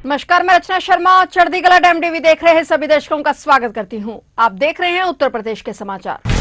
नमस्कार, मैं रचना Sharma Chardikla dam TV देख रहे हैं सभी दर्शकों का स्वागत करती हूं। आप देख रहे हैं उत्तर प्रदेश के समाचार।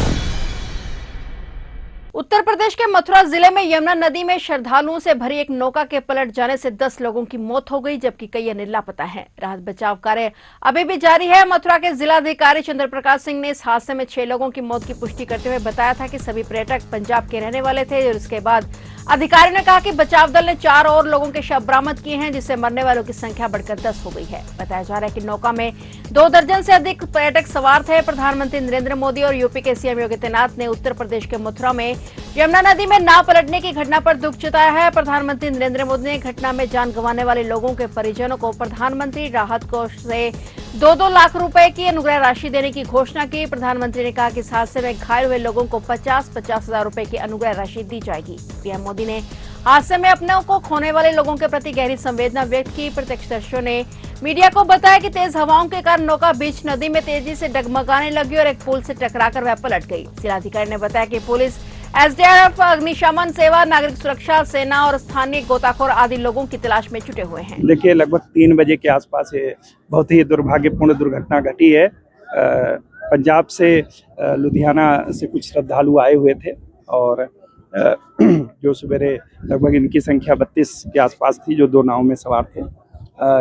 उत्तर प्रदेश के मथुरा जिले में यमुना नदी में श्रद्धालुओं से भरी एक नौका के पलट जाने से 10 लोगों की मौत हो गई, जबकि कई अन्य लापता हैं। राहत बचाव कार्य अभी भी जारी है। मथुरा के जिलाधिकारी चंद्र प्रकाश सिंह ने इस हादसे में 6 लोगों की मौत की पुष्टि करते हुए बताया था कि सभी पर्यटक पंजाब के रहने वाले थे और इसके बाद अधिकारी ने कहा कि बचाव दल ने 4 और लोगों के शव बरामद किए हैं, जिससे मरने वालों की संख्या बढ़कर 10 हो गई है। बताया जा रहा है कि नौका में 2 दर्जन से अधिक पर्यटक सवार थे। प्रधानमंत्री नरेंद्र मोदी और यूपी के सीएम योगी आदित्यनाथ ने उत्तर प्रदेश के मथुरा में यमुना नदी में नाव पलटने की घटना पर दुख जताया है। प्रधानमंत्री नरेंद्र मोदी ने घटना में जान गंवाने वाले लोगों के परिजनों को प्रधानमंत्री राहत कोष से 2-2 लाख रुपए की अनुग्रह राशि देने की घोषणा की। प्रधानमंत्री ने कहा कि इस हादसे में घायल हुए लोगों को 50-50 हजार रुपए की अनुग्रह राशि दी जाएगी। पीएम मोदी ने हादसे में अपनों को खोने वाले लोगों के प्रति गहरी संवेदना व्यक्त की। प्रत्यक्षदर्शियों ने मीडिया को बताया कि तेज हवाओं के कारण नौका बीच नदी में तेजी से डगमगाने लगी और एक पुल से टकराकर वह पलट गई। जिलाधिकारी ने बताया कि पुलिस, एसडीआरएफ, अग्निशमन सेवा, नागरिक सुरक्षा सेना और स्थानीय गोताखोर आदि लोगों की तलाश में जुटे हुए हैं। देखिए, लगभग 3 बजे के आसपास ये बहुत ही दुर्भाग्यपूर्ण दुर्घटना घटी है। पंजाब से लुधियाना से कुछ श्रद्धालु आए हुए थे और जो सवेरे लगभग इनकी संख्या 32 के आसपास थी, जो 2 नाव में सवार थे।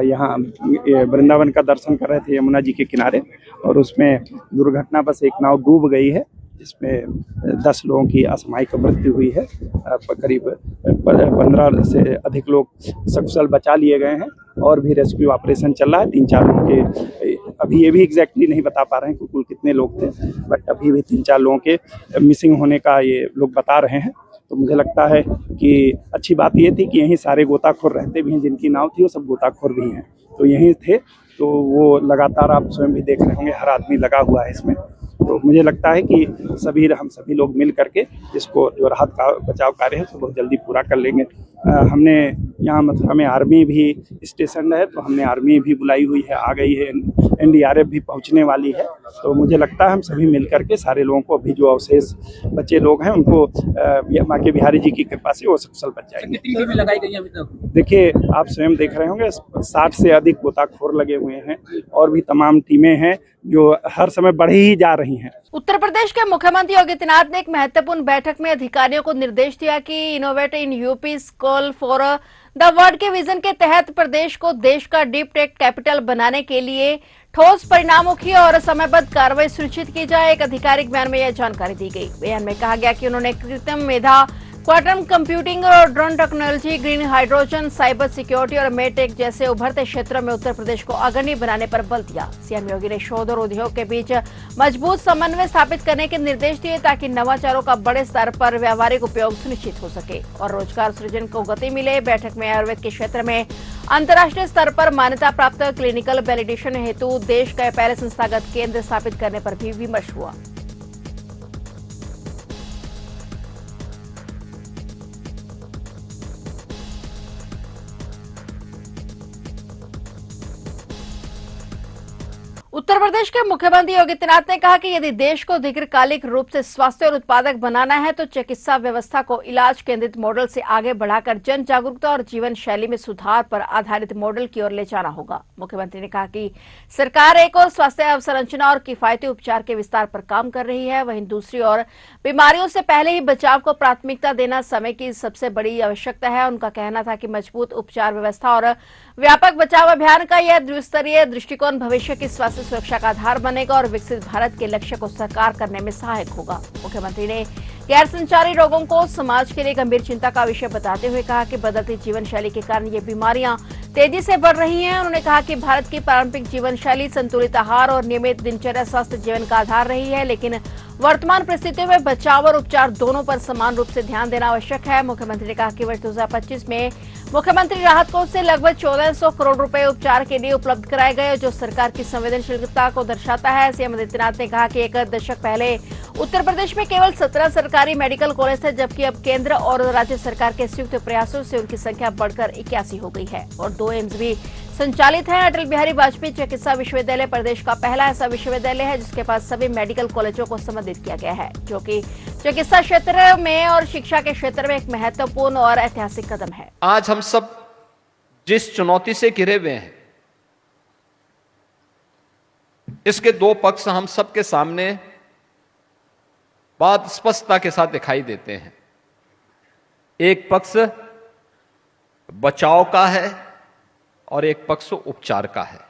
यहाँ वृंदावन का दर्शन कर रहे थे यमुना जी के किनारे, और उसमें दुर्घटनावश एक नाव डूब गई है, जिसमें 10 लोगों की असामयिक मृत्यु हुई है। करीब 15 से अधिक लोग सकुशल बचा लिए गए हैं और भी रेस्क्यू ऑपरेशन चल रहा है। 3-4 लोगों के अभी ये भी एग्जैक्टली नहीं बता पा रहे हैं कि कुल कितने लोग थे, बट अभी भी 3-4 लोगों के मिसिंग होने का ये लोग बता रहे हैं। तो मुझे लगता है कि अच्छी बात ये थी कि यहीं सारे गोताखोर रहते भी हैं, जिनकी नाव थी वो सब गोताखोर भी हैं, तो यहीं थे। तो वो लगातार आप स्वयं भी देख रहे होंगे, हर आदमी लगा हुआ है इसमें। तो मुझे लगता है कि हम सभी लोग मिल करके इसको जो राहत का बचाव कार्य है उसको बहुत जल्दी पूरा कर लेंगे। हमने यहाँ मथुरा में आर्मी भी स्टेशन है, तो हमने आर्मी भी बुलाई हुई है, आ गई है। एनडीआरएफ भी पहुँचने वाली है। तो मुझे लगता है हम सभी मिल करके सारे लोगों को, अभी जो अवशेष बचे लोग हैं उनको माँ के बिहारी जी की कृपा से वो सकुशल बच जाएंगे। कितनी भी लगाई गई है अभी तक? देखिए, आप स्वयं देख रहे होंगे 60 से अधिक गोताखोर लगे हुए हैं और भी तमाम टीमें हैं जो हर समय बढ़ ही जा रही हैं। उत्तर प्रदेश के मुख्यमंत्री योगी आदित्यनाथ ने एक महत्वपूर्ण बैठक में अधिकारियों को निर्देश दिया कि innovate in UP call for the world के विजन के तहत प्रदेश को देश का डीप टेक कैपिटल बनाने के लिए ठोस परिणामोखी और समयबद्ध कार्रवाई सुनिश्चित की जाए। एक आधिकारिक बयान में यह जानकारी दी गई। बयान में कहा गया कि उन्होंने कृत्रिम मेधा, क्वांटम कंप्यूटिंग और drone technology, green hydrogen, cyber security और मेटेक जैसे उभरते क्षेत्रों में उत्तर प्रदेश को अग्रणी बनाने पर बल दिया। सीएम योगी ने शोध और उद्योग के बीच मजबूत समन्वय स्थापित करने के निर्देश दिए, ताकि नवाचारों का बड़े स्तर पर व्यावहारिक उपयोग सुनिश्चित हो सके और रोजगार सृजन को गति मिले। बैठक में आयुर्वेद के क्षेत्र में अंतर्राष्ट्रीय स्तर पर मान्यता प्राप्त क्लिनिकल वैलिडेशन हेतु देश का पहले संस्थागत केंद्र स्थापित करने पर भी विमर्श हुआ। उत्तर प्रदेश के मुख्यमंत्री योगी आदित्यनाथ ने कहा कि यदि देश को दीर्घकालिक रूप से स्वस्थ और उत्पादक बनाना है तो चिकित्सा व्यवस्था को इलाज केंद्रित मॉडल से आगे बढ़ाकर जन जागरूकता और जीवन शैली में सुधार पर आधारित मॉडल की ओर ले जाना होगा। मुख्यमंत्री ने कहा कि सरकार एक और स्वास्थ्य अवसंरचना और किफायती उपचार के विस्तार पर काम कर रही है, वहीं दूसरी ओर बीमारियों से पहले ही बचाव को प्राथमिकता देना समय की सबसे बड़ी आवश्यकता है। उनका कहना था कि मजबूत उपचार व्यवस्था और व्यापक बचाव अभियान का यह द्विस्तरीय दृष्टिकोण भविष्य की स्वास्थ्य सुरक्षा का आधार बनेगा और विकसित भारत के लक्ष्य को साकार करने में सहायक होगा। मुख्यमंत्री ने गैर संचारी रोगों को समाज के लिए गंभीर चिंता का विषय बताते हुए कहा कि बदलती जीवन शैली के कारण ये बीमारियां तेजी से बढ़ रही हैं। उन्होंने कहा कि भारत की पारंपरिक जीवन शैली, संतुलित आहार और नियमित दिनचर्या स्वस्थ जीवन का आधार रही है, लेकिन वर्तमान परिस्थितियों में बचाव और उपचार दोनों पर समान रूप से ध्यान देना आवश्यक है। मुख्यमंत्री ने कहा कि वर्ष 2025 में मुख्यमंत्री राहत कोष से लगभग 1400 करोड़ रुपए उपचार के लिए उपलब्ध कराए गए, जो सरकार की संवेदनशीलता को दर्शाता है। सीएम आदित्यनाथ ने कहा कि एक दशक पहले उत्तर प्रदेश में केवल 17 सरकारी मेडिकल कॉलेज थे, जबकि अब केंद्र और राज्य सरकार के संयुक्त प्रयासों से उनकी संख्या बढ़कर 81 हो गई है और 2 एम्स भी संचालित है। अटल बिहारी वाजपेयी चिकित्सा विश्वविद्यालय प्रदेश का पहला ऐसा विश्वविद्यालय है जिसके पास सभी मेडिकल कॉलेजों को संबंधित किया गया है, जो कि चिकित्सा क्षेत्र में और शिक्षा के क्षेत्र में एक महत्वपूर्ण और ऐतिहासिक कदम है। आज हम सब जिस चुनौती से घिरे हुए हैं इसके दो पक्ष हम सबके सामने बहुत स्पष्टता के साथ दिखाई देते हैं। एक पक्ष बचाव का है और एक पक्ष उपचार का है।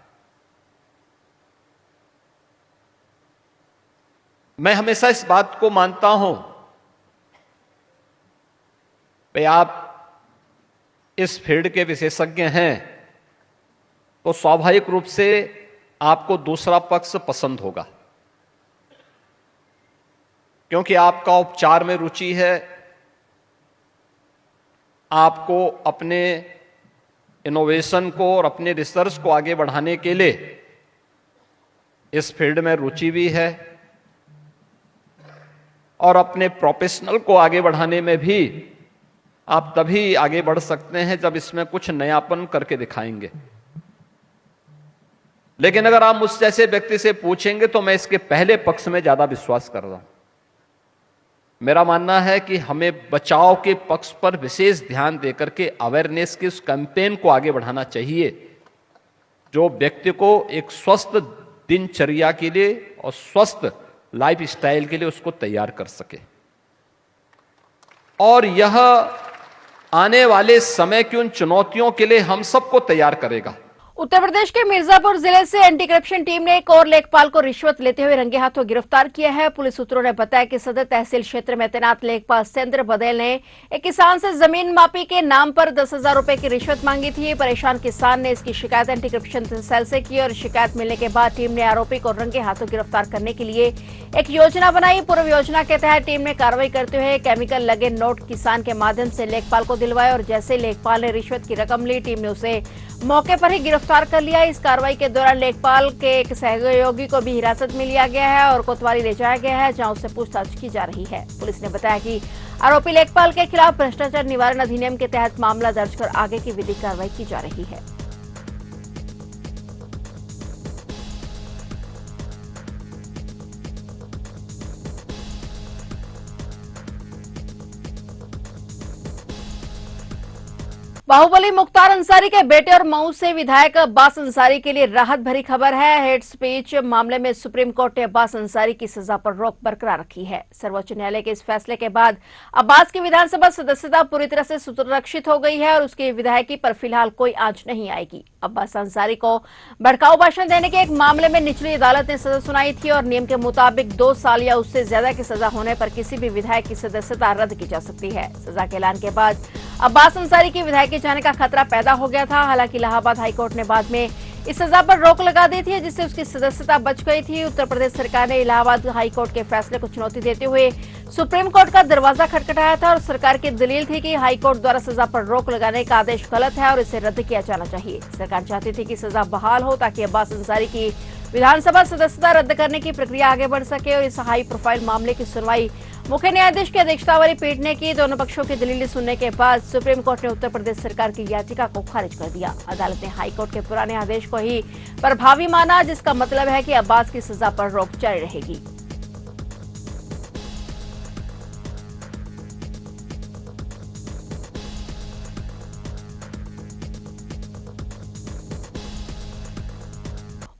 मैं हमेशा इस बात को मानता हूं भाई आप इस फील्ड के विशेषज्ञ हैं तो स्वाभाविक रूप से आपको दूसरा पक्ष पसंद होगा, क्योंकि आपका उपचार में रुचि है, आपको अपने इनोवेशन को और अपने रिसर्च को आगे बढ़ाने के लिए इस फील्ड में रुचि भी है और अपने प्रोफेशनल को आगे बढ़ाने में भी आप तभी आगे बढ़ सकते हैं जब इसमें कुछ नयापन करके दिखाएंगे। लेकिन अगर आप मुझ जैसे व्यक्ति से पूछेंगे तो मैं इसके पहले पक्ष में ज्यादा विश्वास कर रहा हूं। मेरा मानना है कि हमें बचाव के पक्ष पर विशेष ध्यान देकर के अवेयरनेस के उस कैंपेन को आगे बढ़ाना चाहिए जो व्यक्ति को एक स्वस्थ दिनचर्या के लिए और स्वस्थ लाइफ स्टाइल के लिए उसको तैयार कर सके, और यह आने वाले समय की उन चुनौतियों के लिए हम सबको तैयार करेगा। उत्तर प्रदेश के मिर्जापुर जिले से एंटी करप्शन टीम ने एक और लेखपाल को रिश्वत लेते हुए रंगे हाथों गिरफ्तार किया है। पुलिस सूत्रों ने बताया कि सदर तहसील क्षेत्र में तैनात लेखपाल सेंद्र बदेल ने एक किसान से जमीन मापी के नाम पर 10,000 रुपए की रिश्वत मांगी थी। परेशान किसान ने इसकी शिकायत एंटी करप्शन सेल से की और शिकायत मिलने के बाद टीम ने आरोपी को रंगे हाथों गिरफ्तार करने के लिए एक योजना बनाई। पूर्व योजना के तहत टीम ने कार्रवाई करते हुए केमिकल लगे नोट किसान के माध्यम से लेखपाल को दिलवाए और जैसे लेखपाल ने रिश्वत की रकम ली, टीम ने उसे मौके पर ही गिरफ्तार कर लिया। इस कार्रवाई के दौरान लेखपाल के एक सहयोगी को भी हिरासत में लिया गया है और कोतवाली ले जाया गया है, जहां उससे पूछताछ की जा रही है। पुलिस ने बताया कि आरोपी लेखपाल के खिलाफ भ्रष्टाचार निवारण अधिनियम के तहत मामला दर्ज कर आगे की विधिक कार्रवाई की जा रही है। बाहुबली मुख्तार अंसारी के बेटे और मऊ से विधायक अब्बास अंसारी के लिए राहत भरी खबर है। हेट स्पीच मामले में सुप्रीम कोर्ट ने अब्बास अंसारी की सजा पर रोक बरकरार रखी है। सर्वोच्च न्यायालय के इस फैसले के बाद अब्बास की विधानसभा सदस्यता पूरी तरह से सुरक्षित हो गई है और उसकी विधायकी पर फिलहाल कोई आंच नहीं आएगी। अब्बास अंसारी को भड़काऊ भाषण देने के एक मामले में निचली अदालत ने सजा सुनाई थी और नियम के मुताबिक 2 साल या उससे ज्यादा की सजा होने पर किसी भी विधायक की सदस्यता रद्द की जा सकती है। सजा के ऐलान के बाद अब्बास अंसारी की विधायकी जाने का खतरा पैदा हो गया था। हालांकि इलाहाबाद हाईकोर्ट ने बाद में इस सजा पर रोक लगा दी थी, जिससे उसकी सदस्यता बच गई थी। उत्तर प्रदेश सरकार ने इलाहाबाद हाईकोर्ट के फैसले को चुनौती देते हुए सुप्रीम कोर्ट का दरवाजा खटखटाया था और सरकार की दलील थी कि हाईकोर्ट द्वारा सजा पर रोक लगाने का आदेश गलत है और इसे रद्द किया जाना चाहिए। सरकार चाहती थी कि सजा बहाल हो ताकि अब्बास अंसारी की विधानसभा सदस्यता रद्द करने की प्रक्रिया आगे बढ़ सके और इस हाई प्रोफाइल मामले की सुनवाई मुख्य न्यायाधीश की अध्यक्षता वाली पीठ ने की। दोनों पक्षों की दलीलें सुनने के बाद सुप्रीम कोर्ट ने उत्तर प्रदेश सरकार की याचिका को खारिज कर दिया। अदालत ने हाईकोर्ट के पुराने आदेश को ही प्रभावी माना, जिसका मतलब है कि अब्बास की सजा पर रोक जारी रहेगी।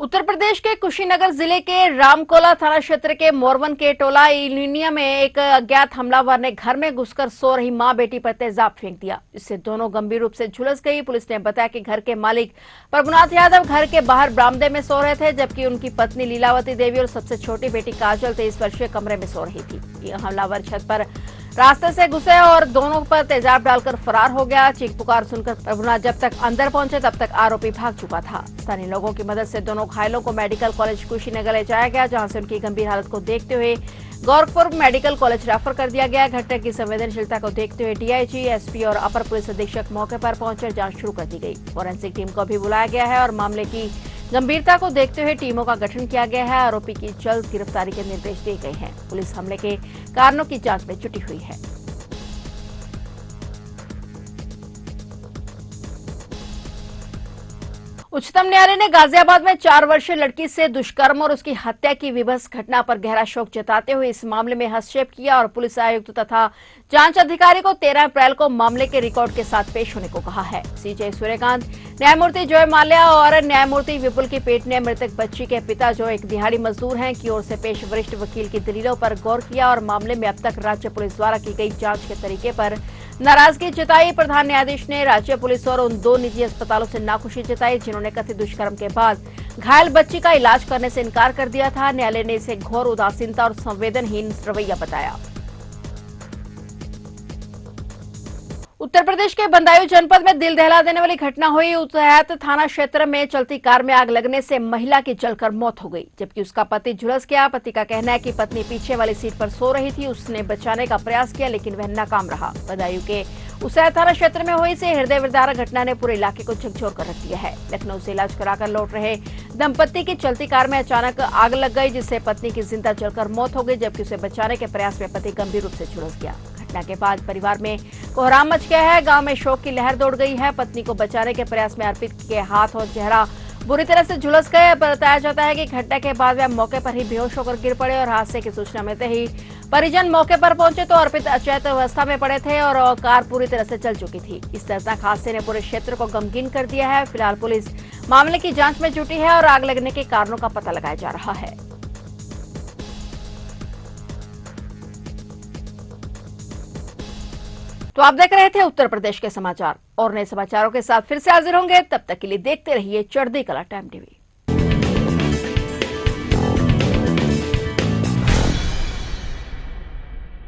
उत्तर प्रदेश के कुशीनगर जिले के रामकोला थाना क्षेत्र के मोरवन के टोला इलिनिया में एक अज्ञात हमलावर ने घर में घुसकर सो रही मां बेटी पर तेजाब फेंक दिया, जिससे दोनों गंभीर रूप से झुलस गई। पुलिस ने बताया कि घर के मालिक प्रभुनाथ यादव घर के बाहर बरामदे में सो रहे थे, जबकि उनकी पत्नी लीलावती देवी और सबसे छोटी बेटी काजल 23 वर्षीय कमरे में सो रही थी। यह हमलावर छत पर रास्ते से घुसे और दोनों पर तेजाब डालकर फरार हो गया। चीख पुकार सुनकर प्रभुनाथ जब तक अंदर पहुंचे तब तक आरोपी भाग चुका था। स्थानीय लोगों की मदद से दोनों घायलों को मेडिकल कॉलेज कुशीनगर ले जाया गया, जहां से उनकी गंभीर हालत को देखते हुए गोरखपुर मेडिकल कॉलेज रेफर कर दिया गया। घटना की संवेदनशीलता को देखते हुए डीआईजी, एसपी और अपर पुलिस अधीक्षक मौके पर पहुंचकर जांच शुरू कर दी गई। फॉरेंसिक टीम को भी बुलाया गया है और मामले की गंभीरता को देखते हुए टीमों का गठन किया गया है। आरोपी की जल्द गिरफ्तारी के निर्देश दिए गए हैं। पुलिस हमले के कारणों की जांच में जुटी हुई है। उच्चतम न्यायालय ने गाजियाबाद में 4 वर्षीय लड़की से दुष्कर्म और उसकी हत्या की विभत्स घटना पर गहरा शोक जताते हुए इस मामले में हस्तक्षेप किया और पुलिस आयुक्त तथा जांच अधिकारी को 13 अप्रैल को मामले के रिकॉर्ड के साथ पेश होने को कहा है। सीजे सूर्यकांत, न्यायमूर्ति जय माल्या और न्यायमूर्ति विपुल की पीठ ने मृतक बच्ची के पिता, जो एक दिहाड़ी मजदूर हैं, की ओर से पेश वरिष्ठ वकील की दलीलों पर गौर किया और मामले में अब तक राज्य पुलिस द्वारा की गई जांच के तरीके पर नाराजगी जताई। प्रधान न्यायाधीश ने राज्य पुलिस और उन 2 निजी अस्पतालों से नाखुशी जताई जिन्होंने कथित दुष्कर्म के बाद घायल बच्ची का इलाज करने से इनकार कर दिया था। न्यायालय ने इसे घोर उदासीनता और संवेदनहीन रवैया बताया। उत्तर प्रदेश के बदायूं जनपद में दिल दहला देने वाली घटना हुई। उतैत थाना क्षेत्र में चलती कार में आग लगने से महिला की जलकर मौत हो गई, जबकि उसका पति झुलस गया। पति का कहना है कि पत्नी पीछे वाली सीट पर सो रही थी। उसने बचाने का प्रयास किया लेकिन वह नाकाम रहा। बदायूं के उतैत थाना क्षेत्र में हुई से हृदय विदारक घटना ने पूरे इलाके को झकझोर कर रख दिया है। लखनऊ से इलाज कराकर लौट रहे दंपत्ति की चलती कार में अचानक आग लग गई, जिससे पत्नी की जिंदा जलकर मौत हो गई, जबकि उसे बचाने के प्रयास में पति गंभीर रूप से झुलस गया। घटना के बाद परिवार में कोहराम मच गया है। गांव में शोक की लहर दौड़ गई है। पत्नी को बचाने के प्रयास में अर्पित के हाथ और चेहरा बुरी तरह से झुलस गए। बताया जाता है कि घटना के बाद वह मौके पर ही बेहोश होकर गिर पड़े और हादसे की सूचना मिलते ही परिजन मौके पर पहुंचे तो अर्पित अचेत अवस्था में पड़े थे और कार पूरी तरह से जल चुकी थी। इस दर्दनाक हादसे ने पूरे क्षेत्र को गमगीन कर दिया है। फिलहाल पुलिस मामले की जांच में जुटी है और आग लगने के कारणों का पता लगाया जा रहा है। तो आप देख रहे थे उत्तर प्रदेश के समाचार और नए समाचारों के साथ फिर से हाजिर होंगे। तब तक के लिए देखते रहिए चढ़ती कला टाइम टीवी।